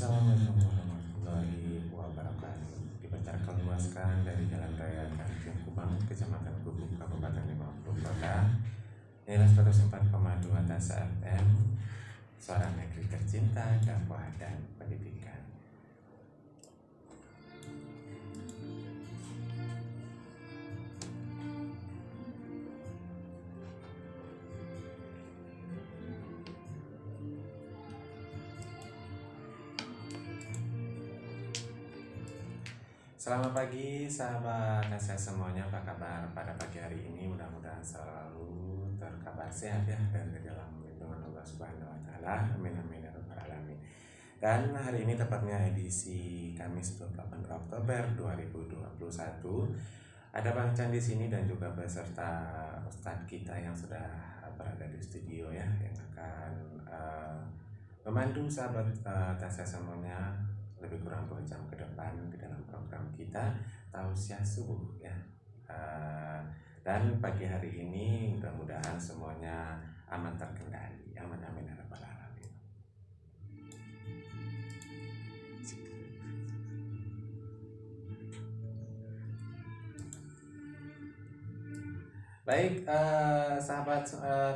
Assalamualaikum warahmatullahi wabarakatuh. Dipancarkan luaskan dari Jalan Raya Tanjung Kubang, Kecamatan Gubuk, Kabupaten 50 Kota. Inilah 104,2 Tasa FM, suara negeri tercinta, dakwah dan pendidikan. Selamat pagi sahabat saya semuanya, apa kabar pada pagi hari ini? Mudah-mudahan selalu terkabar sehat ya, dan di dalam lindungan Allah Subhanahu wa taala. Amin amin ya rabbal alamin. Dan hari ini tepatnya edisi Kamis 28 Oktober 2021. Ada Bang Chan di sini dan juga beserta Ustadz kita yang sudah berada di studio ya, yang akan memandu sahabat saya semuanya lebih kurang 2 jam ke depan di dalam program kita Tausiah Subuh ya. Dan pagi hari ini mudah-mudahan semuanya aman terkendali. Amin amin ya rabbal alamin. Baik, sahabat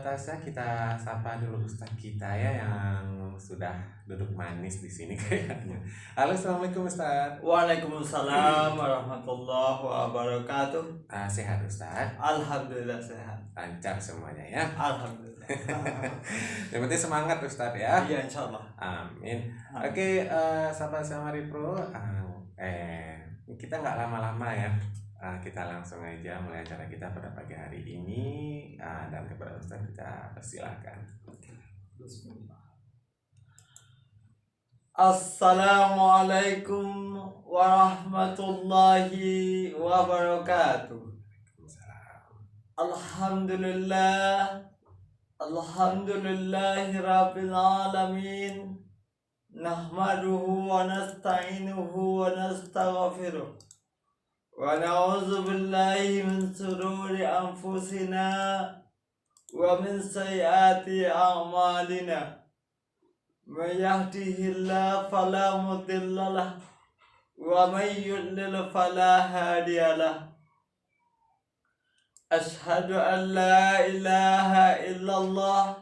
Tasya, kita sapa dulu Ustadz kita ya yang sudah duduk manis di sini kayaknya. Halo, assalamualaikum Ustadz. Waalaikumsalam warahmatullahi wabarakatuh. Sehat Ustadz? Alhamdulillah sehat. Lancar semuanya ya. Alhamdulillah. Yang penting semangat Ustadz ya. Iya insyaallah. Amin. Oke, sahabat Samari Pro, kita nggak lama-lama ya. Kita langsung aja mulai acara kita pada pagi hari ini, dan kepada Ustadz kita persilakan. Assalamualaikum warahmatullahi wabarakatuh. Alhamdulillah, alhamdulillahi rabbil alamin. Nahmaduhu wa nasta'inuhu wa nastaghfiruh. Wa na'udzu billahi min shururi anfusina wa min sayyiati a'malina. May yahdihillahu fala mudilla lahu wa may yudlil fala hadiya lahu. Ashhadu an la ilaha illallah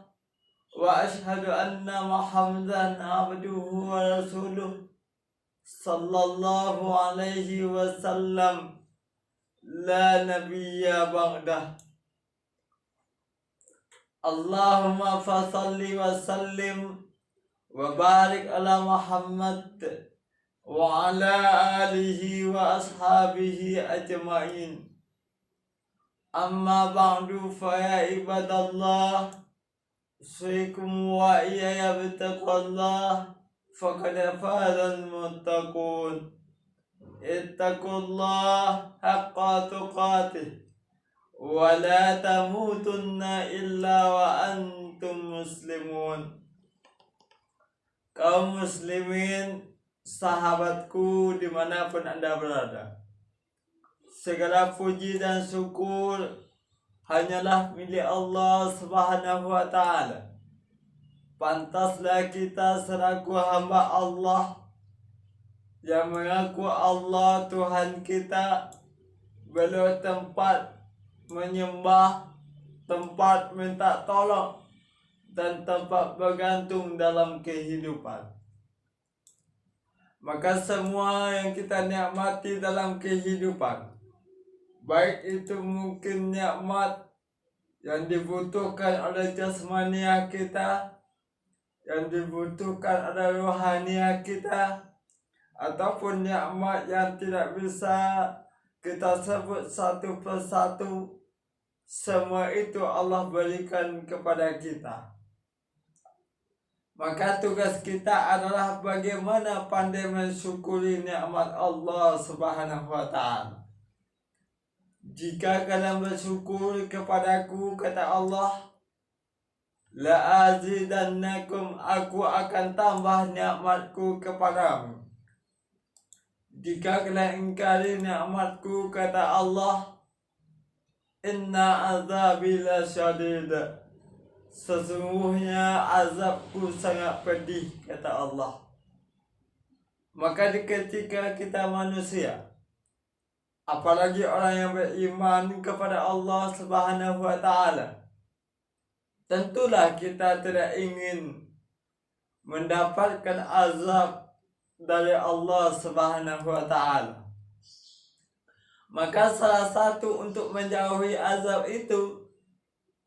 wa ashhadu anna Muhammadan abduhu wa rasuluh sallallahu alaihi wasallam, la nabiyya ba'dah. Allahumma fasalli wa sallim wa barik ala Muhammad wa ala alihi wa ashabihi ajma'in. Amma ba'du fa ya ibadallah, usikum wa iyaya bittaqwallah. Faqad fazal muttaqun. Ittaqullah haqqa tuqatih wa la tamutunna illa wa antum muslimun. Kaum muslimin, sahabatku dimanapun Anda berada, segala puji dan syukur hanyalah milik Allah Subhanahu wa ta'ala. Pantaslah kita selaku hamba Allah yang mengaku Allah Tuhan kita, beliau tempat menyembah, tempat minta tolong, dan tempat bergantung dalam kehidupan. Maka semua yang kita nikmati dalam kehidupan, baik itu mungkin nikmat yang dibutuhkan oleh jasmaniah kita, yang dibutuhkan oleh rohaniah kita, ataupun nikmat yang tidak bisa kita sebut satu persatu, semua itu Allah berikan kepada kita. Maka tugas kita adalah bagaimana pandai mensyukuri nikmat Allah Subhanahu wa ta'ala. Jika kalian bersyukur kepadaku, kata Allah, la azidannakum, aku akan tambah nikmatku kepadamu. Jika kalian ingkari nikmatku, kata Allah, inna azabi lasyadid, sesungguhnya azabku sangat pedih, kata Allah. Maka ketika kita manusia, apalagi orang yang beriman kepada Allah Subhanahu wa Ta'ala, tentulah kita tidak ingin mendapatkan azab dari Allah Subhanahu wa Ta'ala. Maka salah satu untuk menjauhi azab itu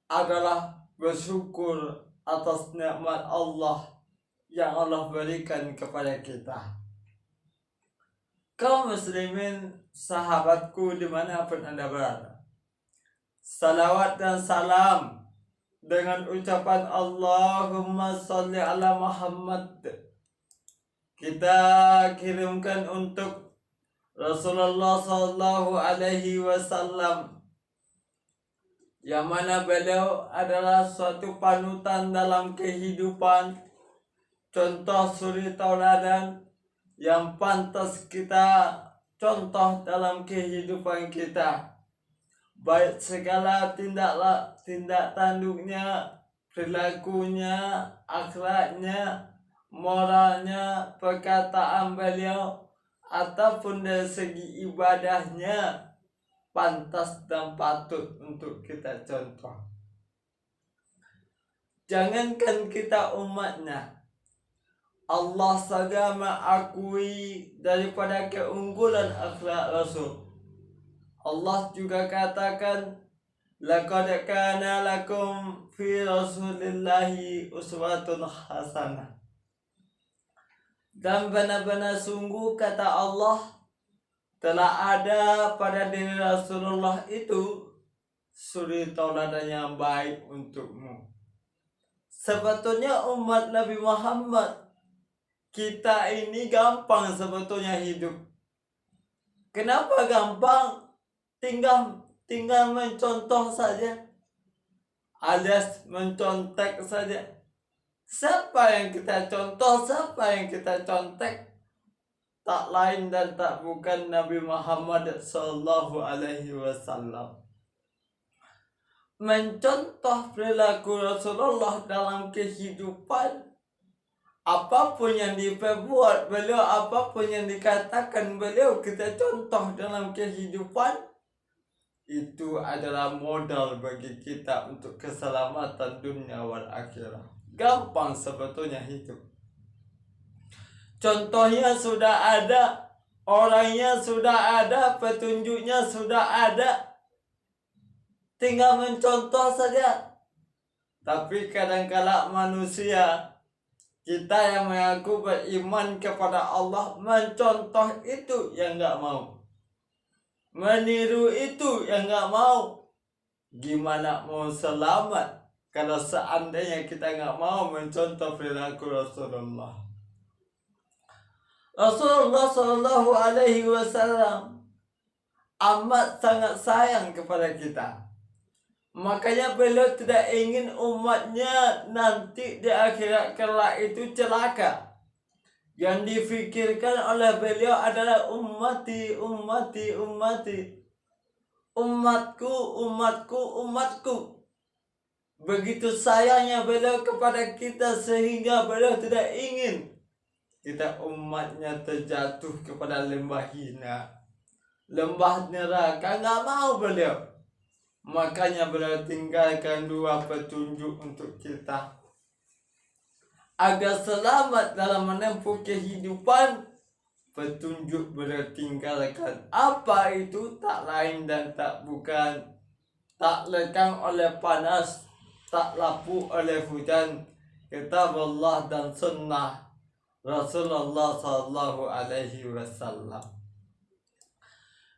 adalah bersyukur atas nikmat Allah yang Allah berikan kepada kita. Kaum muslimin, sahabatku dimanapun Anda berada, salawat dan salam dengan ucapan Allahumma sholli ala Muhammad kita kirimkan untuk Rasulullah Sallallahu Alaihi Wasallam, yang mana beliau adalah suatu panutan dalam kehidupan, contoh suri tauladan yang pantas kita contoh dalam kehidupan kita, baik segala tindak tanduknya, perilakunya, akhlaknya, moralnya, perkataan beliau, ataupun dari segi ibadahnya pantas dan patut untuk kita contoh. Jangankan kita umatnya, Allah saja mengakui daripada keunggulan akhlak Rasul. Allah juga katakan, laqad kana lakum fi Rasulillahi uswatun hasanah. Dan benar-benar sungguh kata Allah, telah ada pada diri Rasulullah itu suri tauladan yang baik untukmu. Sebetulnya umat Nabi Muhammad, kita ini gampang sebetulnya hidup. Kenapa gampang? Tinggal mencontoh saja, alias mencontek saja. Siapa yang kita contoh, siapa yang kita contek? Tak lain dan tak bukan Nabi Muhammad Sallallahu Alaihi Wasallam. Mencontoh perilaku Rasulullah dalam kehidupan, apapun yang diperbuat beliau, apapun yang dikatakan beliau, kita contoh dalam kehidupan. Itu adalah modal bagi kita untuk keselamatan dunia wal akhirah. Gampang sebetulnya hidup. Contohnya sudah ada, orangnya sudah ada, petunjuknya sudah ada. Tinggal mencontoh saja. Tapi kadang-kala manusia, kita yang mengaku beriman kepada Allah, mencontoh itu yang gak mau, meniru itu yang gak mau. Gimana mau selamat kalau seandainya kita gak mau mencontoh perilaku Rasulullah? Rasulullah Sallallahu Alaihi Wasallam amat sangat sayang kepada kita. Makanya beliau tidak ingin umatnya nanti di akhirat kelak itu celaka. Yang difikirkan oleh beliau adalah ummati, ummati, ummati. Umatku, umatku, umatku. Begitu sayangnya beliau kepada kita sehingga beliau tidak ingin kita umatnya terjatuh kepada lembah hina, lembah neraka. Nggak mau beliau. Makanya beliau tinggalkan dua petunjuk untuk kita, agar selamat dalam menempuh kehidupan. Petunjuk beliau tinggalkan. Apa itu? Tak lain dan tak bukan, tak lekang oleh panas, tak lapu oleh hujan, kitab Allah dan sunnah Rasulullah Sallallahu Alaihi Wasallam.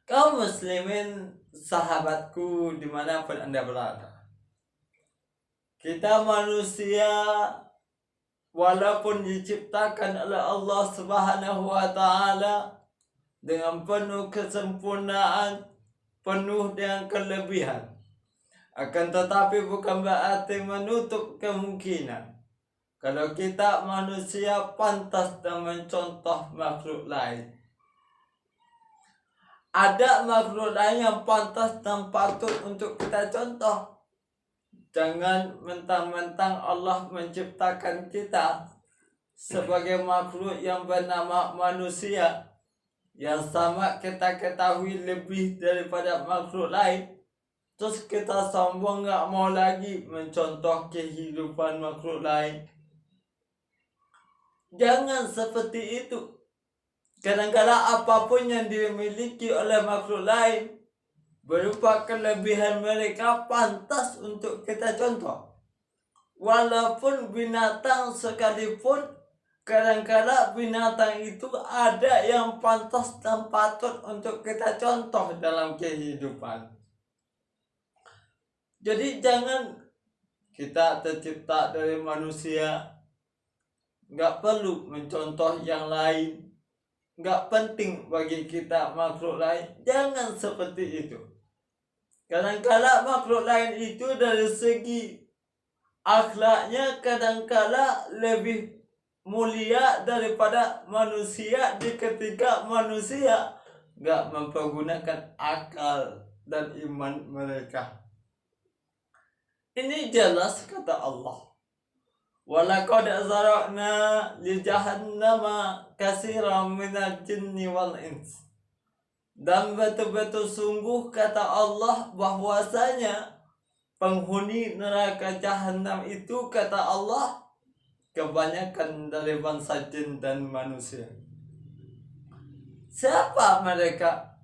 Kaum muslimin, sahabatku dimanapun Anda berada, kita manusia walaupun diciptakan oleh Allah Subhanahu wa Ta'ala dengan penuh kesempurnaan, penuh dengan kelebihan, akan tetapi bukan berarti menutup kemungkinan kalau kita manusia pantas dan mencontoh makhluk lain. Ada makhluk lain yang pantas dan patut untuk kita contoh. Jangan mentang-mentang Allah menciptakan kita sebagai makhluk yang bernama manusia, yang sama kita ketahui lebih daripada makhluk lain, terus kita sombong gak mau lagi mencontoh kehidupan makhluk lain. Jangan seperti itu. Kadang-kadang apapun yang dimiliki oleh makhluk lain berupa kelebihan mereka pantas untuk kita contoh. Walaupun binatang sekalipun, kadang-kadang binatang itu ada yang pantas dan patut untuk kita contoh dalam kehidupan. Jadi jangan kita tercipta dari manusia, gak perlu mencontoh yang lain, gak penting bagi kita makhluk lain. Jangan seperti itu. Kadang-kadang makhluk lain itu dari segi akhlaknya kadang-kadang lebih mulia daripada manusia ketika manusia gak mempergunakan akal dan iman mereka. Ini jelas kata Allah. Walaqad zara'na li jahannama katsiran minal jinni wal ins. Dan betul-betul sungguh kata Allah bahwasanya penghuni neraka jahanam itu kata Allah kebanyakan dari bangsa jin dan manusia. Siapa mereka?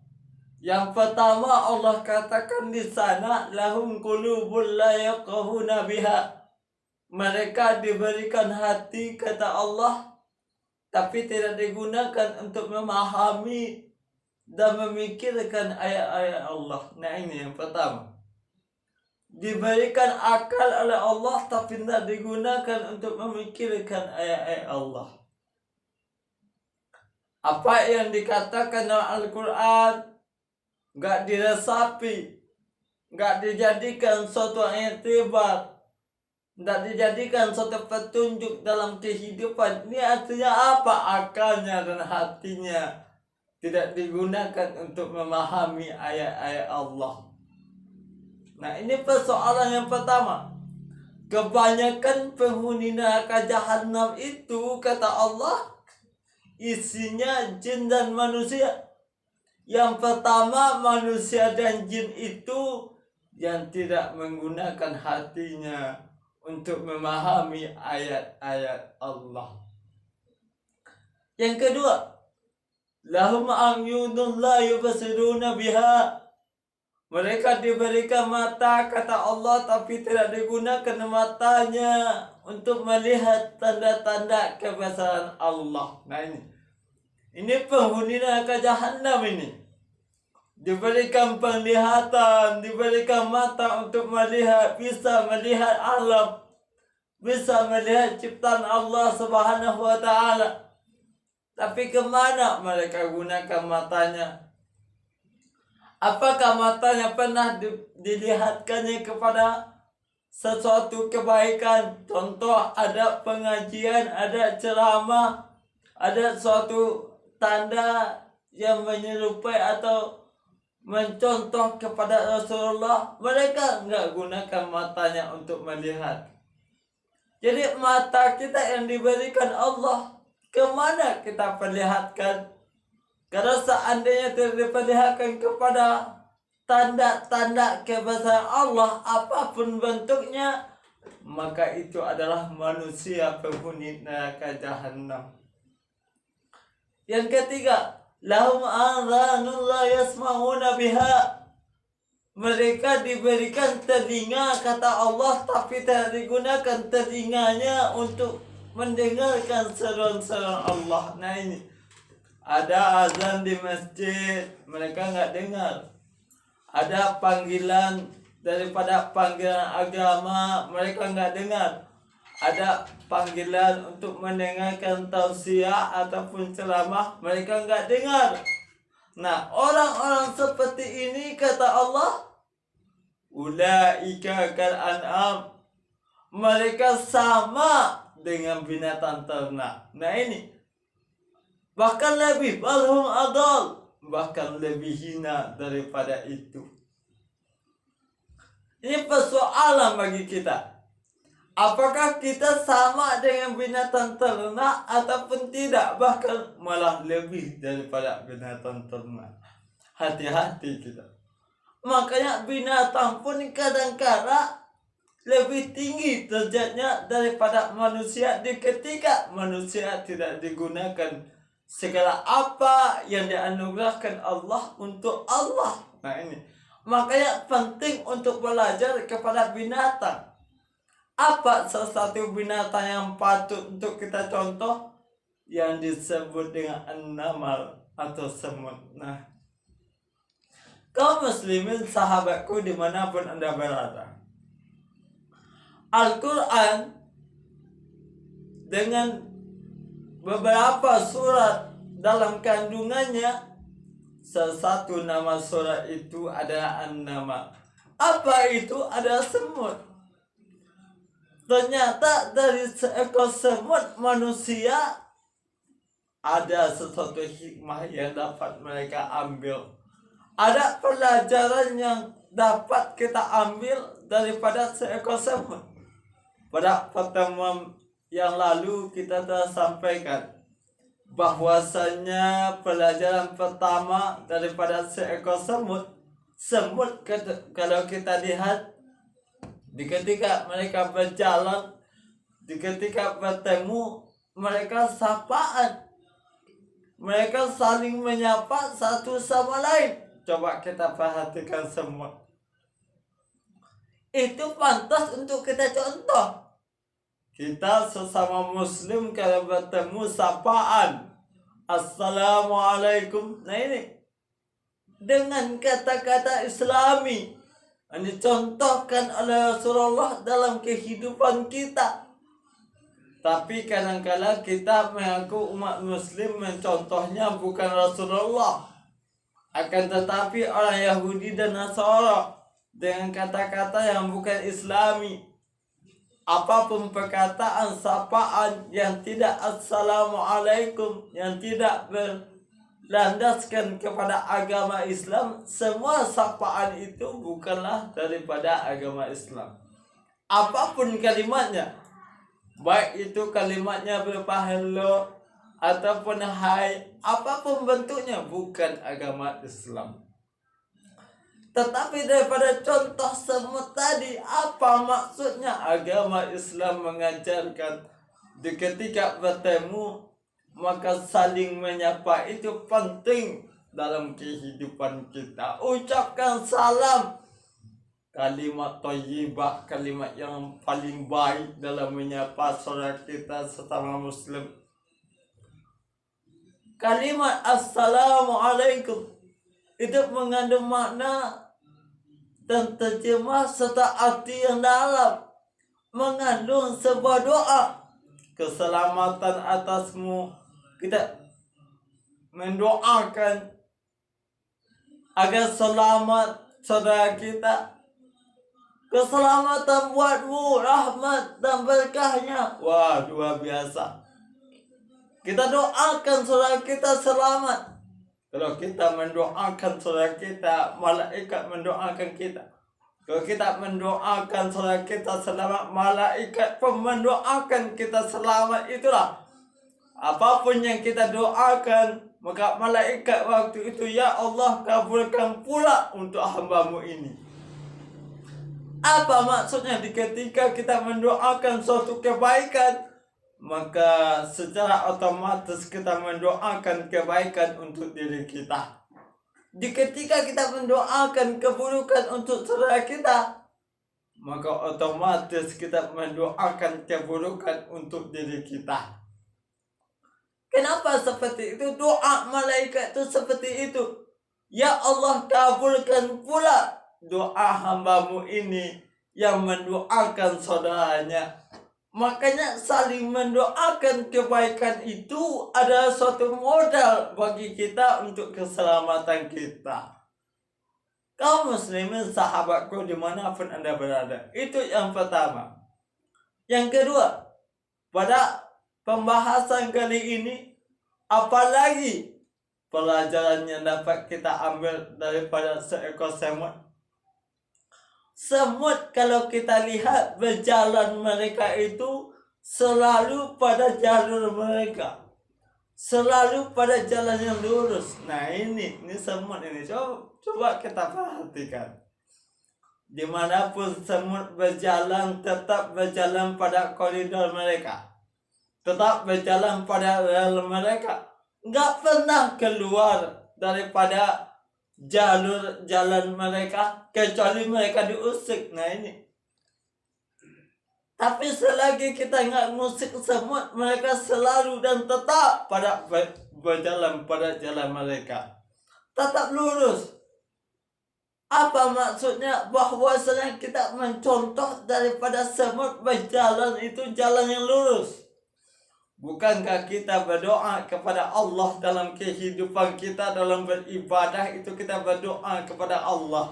Yang pertama Allah katakan di sana, lahum qulubun la yaqahuna biha. Mereka diberikan hati kata Allah, tapi tidak digunakan untuk memahami dan memikirkan ayat-ayat Allah. Nah ini yang pertama. Diberikan akal oleh Allah tapi tidak digunakan untuk memikirkan ayat-ayat Allah. Apa yang dikatakan dalam Al-Quran gak diresapi, gak dijadikan suatu i'tibar, gak dijadikan suatu petunjuk dalam kehidupan. Ini artinya apa? Akalnya dan hatinya tidak digunakan untuk memahami ayat-ayat Allah. Nah ini persoalan yang pertama. Kebanyakan penghuni neraka jahanam itu kata Allah isinya jin dan manusia. Yang pertama manusia dan jin itu yang tidak menggunakan hatinya untuk memahami ayat-ayat Allah. Yang kedua, lahum a'yunun la yubsiruna biha. Mereka diberikan mata kata Allah tapi tidak digunakan matanya untuk melihat tanda-tanda kebesaran Allah. Nah ini penghuni neraka jahanam ini. Diberikan penglihatan, diberikan mata untuk melihat, bisa melihat alam, bisa melihat ciptaan Allah Subhanahu wa ta'ala. Tapi kemana mereka gunakan matanya? Apakah matanya pernah dilihatkannya kepada sesuatu kebaikan? Contoh ada pengajian, ada ceramah, ada suatu tanda yang menyerupai atau mencontoh kepada Rasulullah. Mereka enggak gunakan matanya untuk melihat. Jadi mata kita yang diberikan Allah, kemana kita perlihatkan? Karena seandainya tidak diperlihatkan kepada tanda-tanda kebesaran Allah apapun bentuknya, maka itu adalah manusia penghuni neraka jahanam. Yang ketiga, lahum adhanun la yasma'una biha. Mereka diberikan telinga kata Allah tapi tidak digunakan telinganya untuk mendengarkan seruan-seruan Allah. Nah ini ada azan di masjid, mereka enggak dengar. Ada panggilan daripada panggilan agama, mereka enggak dengar. Ada panggilan untuk mendengarkan tausiah ataupun ceramah, mereka enggak dengar. Nah, orang-orang seperti ini kata Allah, ulaika kal an'am. Mereka sama dengan binatang ternak. Nah ini bahkan lebih, balhum adal, bahkan lebih hina daripada itu. Ini persoalan bagi kita. Apakah kita sama dengan binatang ternak ataupun tidak? Bahkan malah lebih daripada binatang ternak. Hati-hati kita. Makanya binatang pun kadang-kadang lebih tinggi derajatnya daripada manusia ketika manusia tidak digunakan segala apa yang dianugerahkan Allah untuk Allah. Nah ini. Makanya penting untuk belajar kepada binatang. Apa salah satu binatang yang patut untuk kita contoh? Yang disebut dengan an-namal atau semut. Nah, kaum muslimin sahabatku dimanapun anda berada, Al-Quran dengan beberapa surat dalam kandungannya, salah satu nama surat itu adalah an-namal. Apa itu? Adalah semut. Ternyata dari seekor semut manusia ada sesuatu hikmah yang dapat mereka ambil. Ada pelajaran yang dapat kita ambil daripada seekor semut. Pada pertemuan yang lalu kita telah sampaikan bahwasanya pelajaran pertama daripada seekor semut, kalau kita lihat ketika mereka berjalan, ketika bertemu, mereka sapaan. Mereka saling menyapa satu sama lain. Coba kita perhatikan semua. Itu pantas untuk kita contoh. Kita sesama muslim kalau bertemu sapaan, Assalamualaikum. Nah ini dengan kata-kata Islami yang dicontohkan oleh Rasulullah dalam kehidupan kita. Tapi kadang-kadang kita mengaku umat muslim mencontohnya bukan Rasulullah, akan tetapi orang Yahudi dan Nasara dengan kata-kata yang bukan Islami. Apapun perkataan sapaan yang tidak Assalamualaikum, yang tidak berlandaskan kepada agama Islam, semua sapaan itu bukanlah daripada agama Islam. Apapun kalimatnya, baik itu kalimatnya berupa hello ataupun hai, apapun bentuknya, bukan agama Islam. Tetapi daripada contoh semut tadi, apa maksudnya? Agama Islam mengajarkan ketika bertemu maka saling menyapa itu penting dalam kehidupan kita. Ucapkan salam, kalimat thayyibah, kalimat yang paling baik dalam menyapa saudara kita sesama muslim. Kalimat Assalamualaikum itu mengandung makna dan terjemah serta arti yang dalam, mengandung sebuah doa keselamatan atasmu. Kita mendoakan agar selamat saudara kita, keselamatan buatmu, rahmat dan berkahnya. Wah, luar biasa. Kita doakan saudara kita selamat. Kalau kita mendoakan saudara kita, malaikat mendoakan kita. Kalau kita mendoakan saudara kita selamat, malaikat pun mendoakan kita selamat. Itulah, apapun yang kita doakan, maka malaikat waktu itu, ya Allah kabulkan pula untuk hamba-Mu ini. Apa maksudnya? Ketika kita mendoakan suatu kebaikan, maka secara otomatis kita mendoakan kebaikan untuk diri kita. Ketika kita mendoakan keburukan untuk saudara kita, maka otomatis kita mendoakan keburukan untuk diri kita. Kenapa seperti itu? Doa malaikat itu seperti itu. Ya Allah kabulkan pula doa hamba-Mu ini yang mendoakan saudaranya. Makanya saling mendoakan kebaikan itu adalah suatu modal bagi kita untuk keselamatan kita. Kaum muslimin sahabatku dimanapun anda berada, itu yang pertama. Yang kedua, pada pembahasan kali ini, apalagi pelajaran yang dapat kita ambil daripada seekor semut? Semut kalau kita lihat berjalan mereka itu selalu pada jalur mereka, selalu pada jalan yang lurus. Nah ini semut ini, coba kita perhatikan. Dimanapun semut berjalan, tetap berjalan pada koridor mereka, tetap berjalan pada rel mereka, nggak pernah keluar daripada jalur jalan mereka, kecuali mereka diusik. Nah ini, tapi selagi kita nggak musik semut, mereka selalu dan tetap pada berjalan pada jalan mereka, tetap lurus. Apa maksudnya? Bahwasanya kita mencontoh daripada semut berjalan itu jalan yang lurus. Bukankah kita berdoa kepada Allah dalam kehidupan kita, dalam beribadah itu kita berdoa kepada Allah?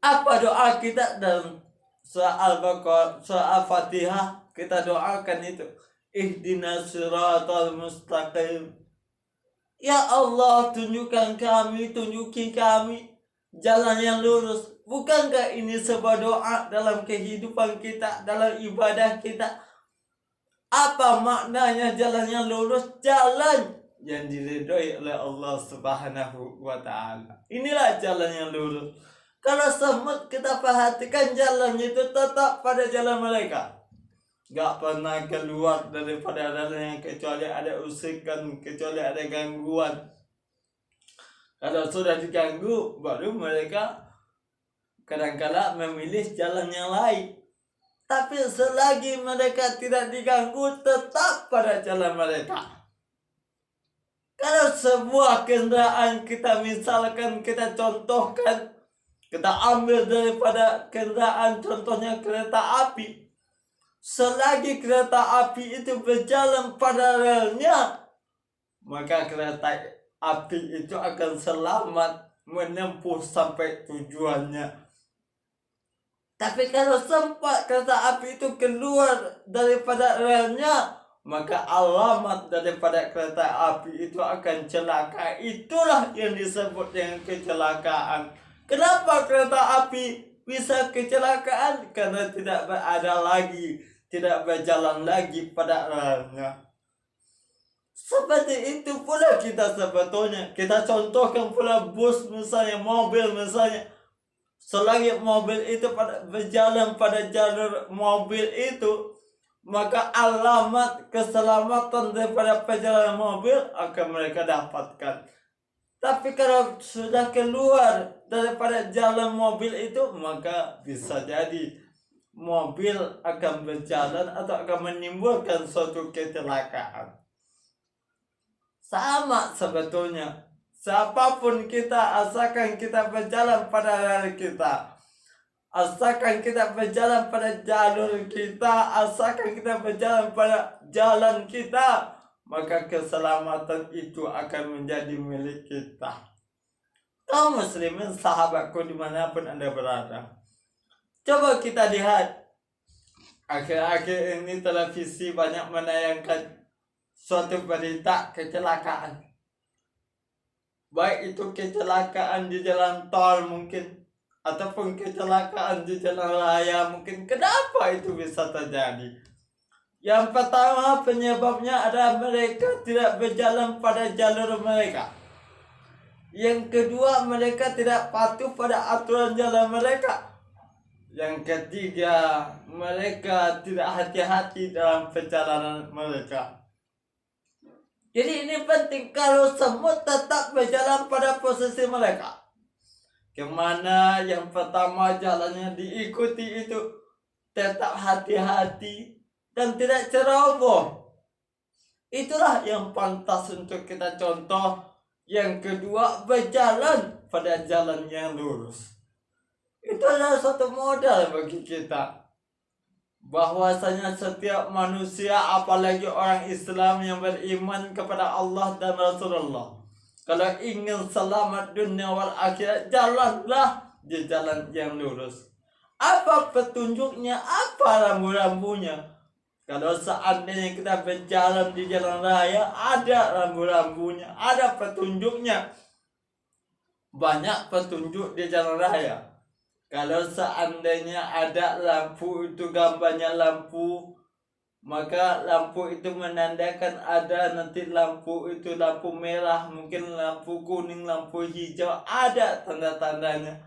Apa doa kita dalam surah Al-Baqarah, surah Al-Fatihah? Kita doakan itu, ihdinas siratal mustaqim. Ya Allah, tunjukkan kami, tunjuki kami jalan yang lurus. Bukankah ini sebuah doa dalam kehidupan kita, dalam ibadah kita? Apa maknanya jalan yang lurus? Jalan yang diridhoi oleh Allah Subhanahu wa ta'ala. Inilah jalan yang lurus. Kalau semut kita perhatikan jalannya itu tetap pada jalan mereka, gak pernah keluar daripada jalannya, kecuali ada usikan, kecuali ada gangguan. Kalau sudah diganggu, baru mereka kadang-kala memilih jalan yang lain. Tapi selagi mereka tidak diganggu, tetap pada jalan mereka. Kalau sebuah kendaraan kita misalkan, kita contohkan, kita ambil daripada kendaraan, contohnya kereta api. Selagi kereta api itu berjalan pada relnya, maka kereta api itu akan selamat menempuh sampai tujuannya. Tapi kalau sempat kereta api itu keluar daripada relnya, maka alamat daripada kereta api itu akan celaka. Itulah yang disebut dengan kecelakaan. Kenapa kereta api bisa kecelakaan? Karena tidak berada lagi, tidak berjalan lagi pada relnya. Seperti itu pula kita sebetulnya. Kita contohkan pula bus misalnya, mobil misalnya. Selagi mobil itu berjalan pada jalur mobil itu, maka alamat keselamatan daripada perjalanan mobil akan mereka dapatkan. Tapi kalau sudah keluar daripada jalan mobil itu, maka bisa jadi mobil akan berjalan atau akan menimbulkan suatu kecelakaan. Sama sebetulnya. Siapapun kita, asalkan kita berjalan pada rel kita, asalkan kita berjalan pada jalur kita, asalkan kita berjalan pada jalan kita, maka keselamatan itu akan menjadi milik kita. Kaum muslimin, sahabatku dimanapun Anda berada, coba kita lihat, akhir-akhir ini televisi banyak menayangkan suatu berita kecelakaan. Baik itu kecelakaan di jalan tol mungkin, ataupun kecelakaan di jalan raya mungkin. Kenapa itu bisa terjadi? Yang pertama, penyebabnya adalah mereka tidak berjalan pada jalur mereka. Yang kedua, mereka tidak patuh pada aturan jalan mereka. Yang ketiga, mereka tidak hati-hati dalam perjalanan mereka. Jadi ini penting, kalau semut tetap berjalan pada posisi mereka. Kemana yang pertama jalannya diikuti itu, tetap hati-hati dan tidak ceroboh. Itulah yang pantas untuk kita contoh. Yang kedua, berjalan pada jalan yang lurus. Itu adalah suatu modal bagi kita. Bahwasanya setiap manusia, apalagi orang Islam yang beriman kepada Allah dan Rasulullah, kalau ingin selamat dunia wal akhirat, jalanlah di jalan yang lurus. Apa petunjuknya? Apa rambu-rambunya? Kalau seandainya kita berjalan di jalan raya, ada rambu-rambunya, ada petunjuknya. Banyak petunjuk di jalan raya. Kalau seandainya ada lampu itu gambarnya lampu, maka lampu itu menandakan ada nanti lampu itu lampu merah, mungkin lampu kuning, lampu hijau, ada tanda-tandanya.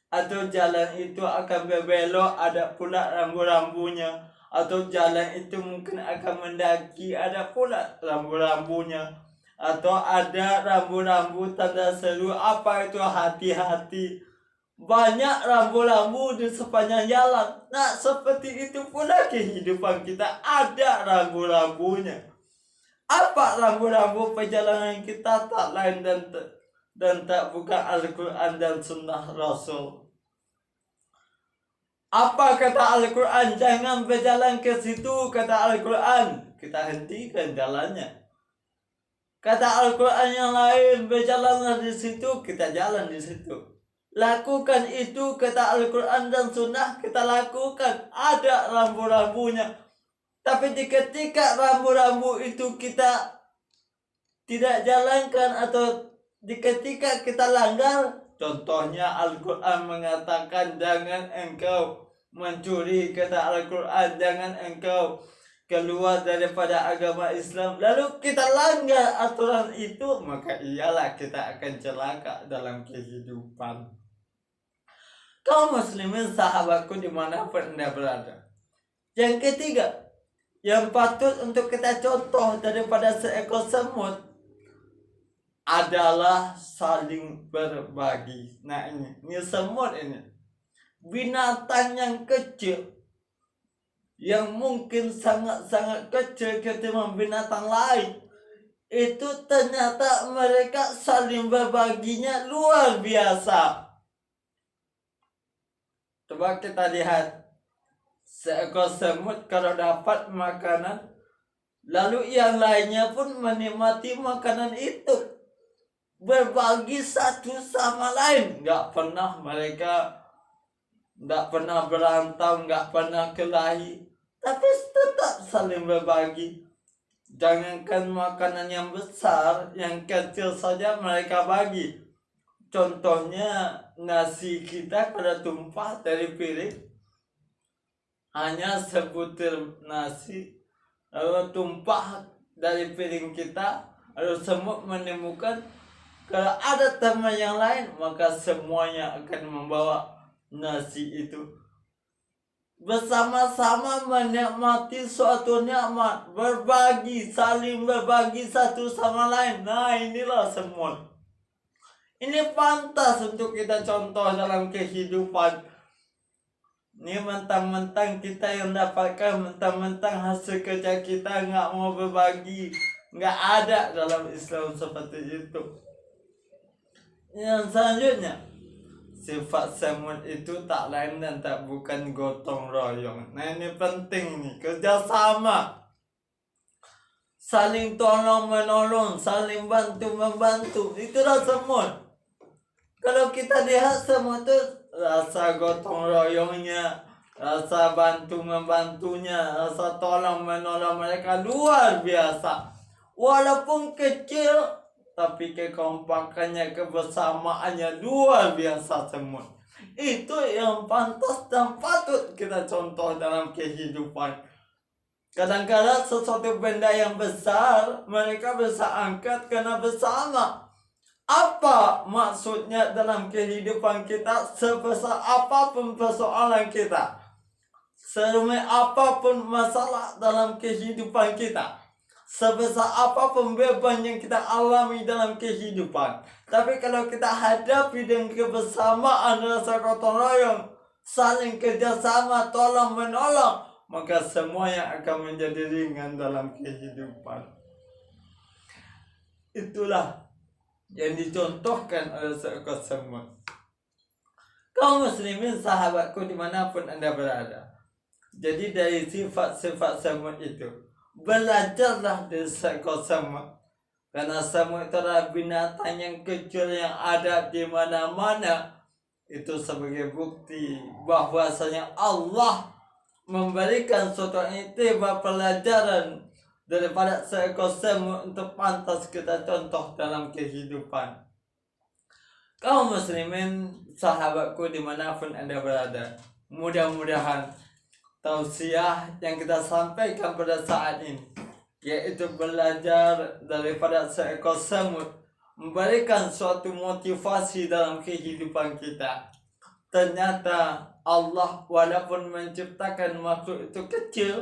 Atau jalan itu akan berbelok, ada pula rambu-rambunya. Atau jalan itu mungkin akan mendaki, ada pula rambu-rambunya. Atau ada rambu-rambu tanda seru, apa itu hati-hati. Banyak rambu-rambu di sepanjang jalan. Nah, seperti itu pula kehidupan kita, ada rambu-rambunya. Apa rambu-rambu perjalanan kita? Tak lain dan tak bukan Al-Quran dan Sunnah Rasul. Apa kata Al-Quran? Jangan berjalan ke situ, kata Al-Quran. Kita hentikan jalannya. Kata Al-Quran yang lain, berjalanlah di situ, kita jalan di situ. Lakukan itu, kata Al-Quran dan Sunnah, kita lakukan. Ada rambu-rambunya. Tapi ketika rambu-rambu itu kita tidak jalankan atau ketika kita langgar, contohnya Al-Quran mengatakan jangan engkau mencuri, kata Al-Quran jangan engkau keluar daripada agama Islam, lalu kita langgar aturan itu, maka iyalah kita akan celaka dalam kehidupan. Kaum muslimin sahabatku dimanapun Anda berada. Yang ketiga, yang patut untuk kita contoh daripada seekor semut adalah saling berbagi. Nah ini semut ini. Binatang yang kecil, yang mungkin sangat-sangat kecil ketimbang binatang lain, itu ternyata mereka saling berbaginya luar biasa. Coba kita lihat, seekor semut kalau dapat makanan, lalu yang lainnya pun menikmati makanan itu, berbagi satu sama lain. Nggak pernah mereka berantem, nggak pernah kelahi, tapi tetap saling berbagi. Jangankan makanan yang besar, yang kecil saja mereka bagi. Contohnya nasi kita kalau tumpah dari piring, hanya sebutir nasi lalu tumpah dari piring kita, lalu semut menemukan kalau ada teman yang lain, maka semuanya akan membawa nasi itu. Bersama-sama menikmati suatu nikmat, berbagi, saling berbagi satu sama lain. Nah inilah semut. Ini pantas untuk kita contoh dalam kehidupan. Ini mentang-mentang kita yang dapatkan, mentang-mentang hasil kerja kita nggak mau berbagi. Nggak ada dalam Islam seperti itu. Yang selanjutnya, sifat semut itu tak lain dan tak bukan gotong royong. Nah ini penting nih, kerjasama, saling tolong menolong, saling bantu membantu. Itulah semut. Kalau kita lihat semut itu rasa gotong royongnya, rasa bantu membantunya, rasa tolong menolong mereka luar biasa. Walaupun kecil, tapi kekompakannya, kebersamaannya luar biasa semut. Itu yang pantas dan patut kita contoh dalam kehidupan. Kadang-kadang sesuatu benda yang besar, mereka bisa angkat karena bersama. Apa maksudnya dalam kehidupan kita? Sebesar apapun persoalan kita, serumit apapun masalah dalam kehidupan kita, sebesar apapun beban yang kita alami dalam kehidupan, tapi kalau kita hadapi dengan kebersamaan, rasa gotong royong, saling kerjasama, tolong menolong, maka semuanya akan menjadi ringan dalam kehidupan. Itulah yang dicontohkan oleh seekor semut. Kaum muslimin sahabatku dimanapun Anda berada, jadi dari sifat-sifat semut itu, belajarlah dari seekor semut. Karena semut itu adalah binatang yang kecil yang ada di mana-mana. Itu sebagai bukti bahwasanya Allah memberikan suatu iktibar pelajaran daripada seekor semut untuk pantas kita contoh dalam kehidupan. Kaum muslimin, sahabatku dimanapun Anda berada, mudah-mudahan tausiah yang kita sampaikan pada saat ini, yaitu belajar daripada seekor semut, memberikan suatu motivasi dalam kehidupan kita. Ternyata Allah walaupun menciptakan makhluk itu kecil,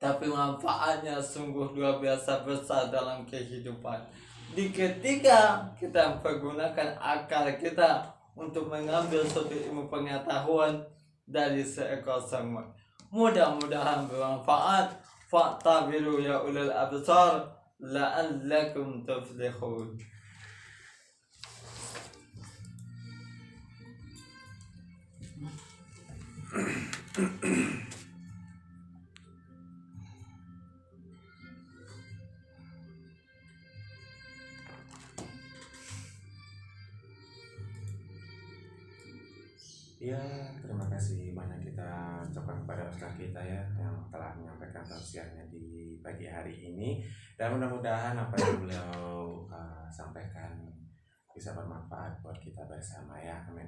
tapi manfaatnya sungguh luar biasa besar dalam kehidupan. Di ketika kita menggunakan akal kita untuk mengambil suatu ilmu pengetahuan dari seekor semut, mudah-mudahan bermanfaat. Fa'tabiru ya ulil absar la'allakum tuflihun. Ya, terima kasih banyak kita ucapkan kepada Ustaz kita ya yang telah menyampaikan tausiahnya di pagi hari ini, dan mudah-mudahan apa yang beliau sampaikan bisa bermanfaat buat kita bersama ya. Amin.